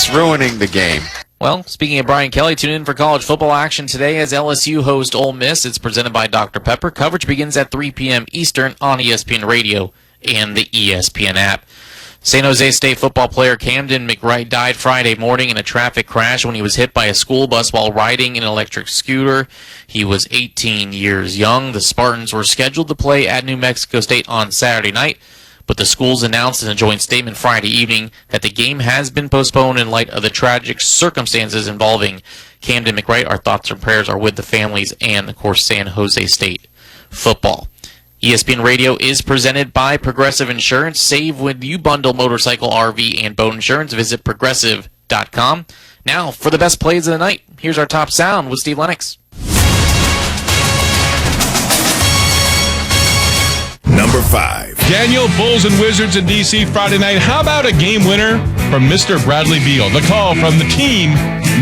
It's ruining the game. Well, speaking of Brian Kelly, tune in for college football action today as LSU hosts Ole Miss. It's presented by Dr. Pepper. Coverage begins at 3 p.m. Eastern on ESPN Radio and the ESPN app. San Jose State football player Camden McWright died Friday morning in a traffic crash when he was hit by a school bus while riding an electric scooter. He was 18 years young. The Spartans were scheduled to play at New Mexico State on Saturday night, but the schools announced in a joint statement Friday evening that the game has been postponed in light of the tragic circumstances involving Camden McWright. Our thoughts and prayers are with the families and, of course, San Jose State football. ESPN Radio is presented by Progressive Insurance. Save when you bundle motorcycle, RV, and boat insurance. Visit Progressive.com. Now, for the best plays of the night, here's our top sound with Steve Lennox. Number 5. Daniel, Bulls and Wizards in D.C. Friday night. How about a game winner from Mr. Bradley Beal? The call from the team,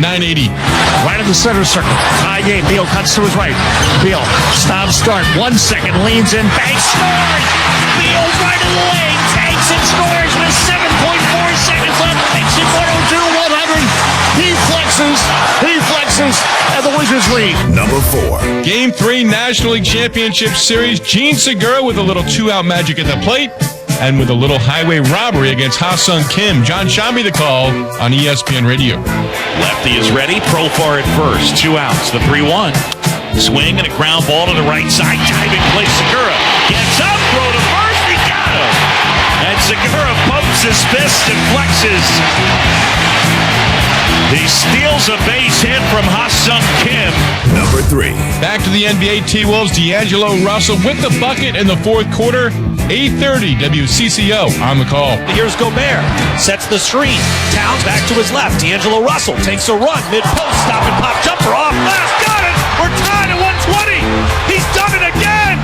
980. Right in the center circle. High game. Beal cuts to his right. Beal, stop, start. 1 second. Leans in. Banks, scores! Beal right in the lane. Takes and scores with 7.4 seconds left. Makes it 102-100. He flexes. And the Wizards lead. Number 4. Game 3 National League Championship Series. Gene Segura with a little two-out magic at the plate and with a little highway robbery against Ha-Sung Kim. John Shambi the call on ESPN Radio. Lefty is ready. Profar at first. 2 outs. The 3-1. Swing and a ground ball to the right side. Diving play. Segura gets up. Throw to first. He got him. And Segura pumps his fist and flexes. He steals a base hit from Ha-Sung Kim. Number 3. Back to the NBA. T-Wolves, D'Angelo Russell with the bucket in the fourth quarter. 8:30 WCCO on the call. Here's Gobert. Sets the screen. Towns back to his left. D'Angelo Russell takes a run. Mid-post. Stop and pop jumper off. Last. Got it. We're tied at 120. He's done it again.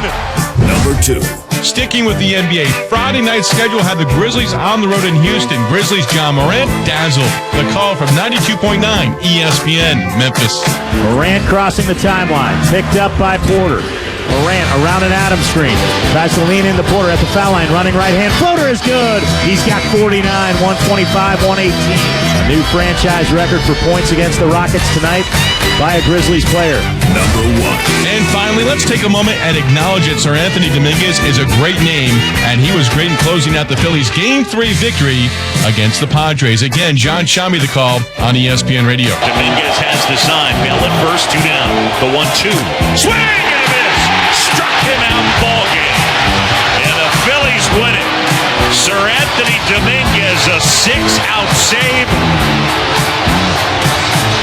Number 2. Sticking with the NBA, Friday night schedule had the Grizzlies on the road in Houston. Grizzlies' John Morant dazzled. The call from 92.9 ESPN Memphis. Morant crossing the timeline. Picked up by Porter. Morant around an Adams screen. Tries to lean into Porter at the foul line. Running right hand. Floater is good. He's got 49, 125, 118. A new franchise record for points against the Rockets tonight by a Grizzlies player. Number 1. And finally, let's take a moment and acknowledge that Sir Anthony Dominguez is a great name, and he was great in closing out the Phillies' Game 3 victory against the Padres. Again, John Shambi the call on ESPN Radio. Dominguez has the sign. Bell at first. 2 down. The 1-2. Swing and a miss. Struck him out. Ball game. And the Phillies win it. Sir Anthony Dominguez, a 6-out save.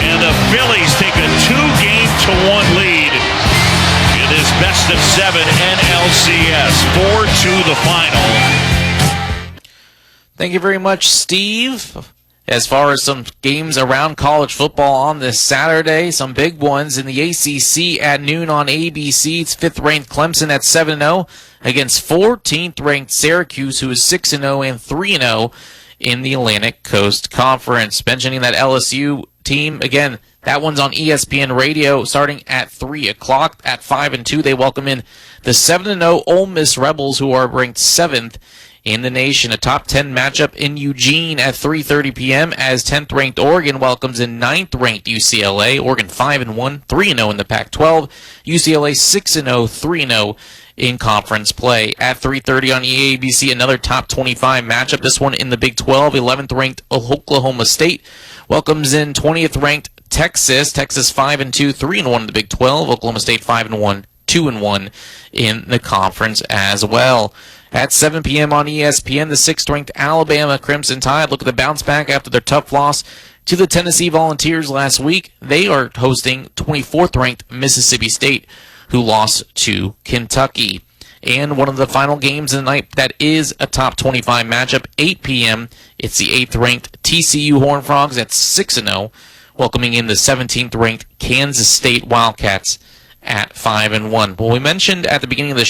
And the Phillies take a 2-1 lead in this best of 7 NLCS. 4-2 the final. Thank you very much, Steve. As far as some games around college football on this Saturday, some big ones in the ACC at noon on ABC. It's 5th-ranked Clemson at 7-0 against 14th-ranked Syracuse, who is 6-0 and 3-0 in the Atlantic Coast Conference. Mentioning that LSU team, again, that one's on ESPN Radio starting at 3 o'clock. At 5-2, they welcome in the 7-0 Ole Miss Rebels, who are ranked 7th in the nation. A top 10 matchup in Eugene at 3:30 p.m. as 10th-ranked Oregon welcomes in 9th-ranked UCLA. Oregon 5-1, 3-0 in the Pac-12. UCLA 6-0, 3-0 in conference play. At 3:30 on EABC, another top 25 matchup. This one in the Big 12. 11th-ranked Oklahoma State welcomes in 20th-ranked Texas. Texas 5-2, 3-1 in the Big 12. Oklahoma State 5-1, 2-1 in the conference as well. At 7 p.m. on ESPN, the 6th-ranked Alabama Crimson Tide look at the bounce back after their tough loss to the Tennessee Volunteers last week. They are hosting 24th-ranked Mississippi State, who lost to Kentucky. And one of the final games of the night that is a top 25 matchup, 8 p.m. It's the 8th-ranked TCU Horned Frogs at 6-0, welcoming in the 17th-ranked Kansas State Wildcats at 5-1. Well, we mentioned at the beginning of the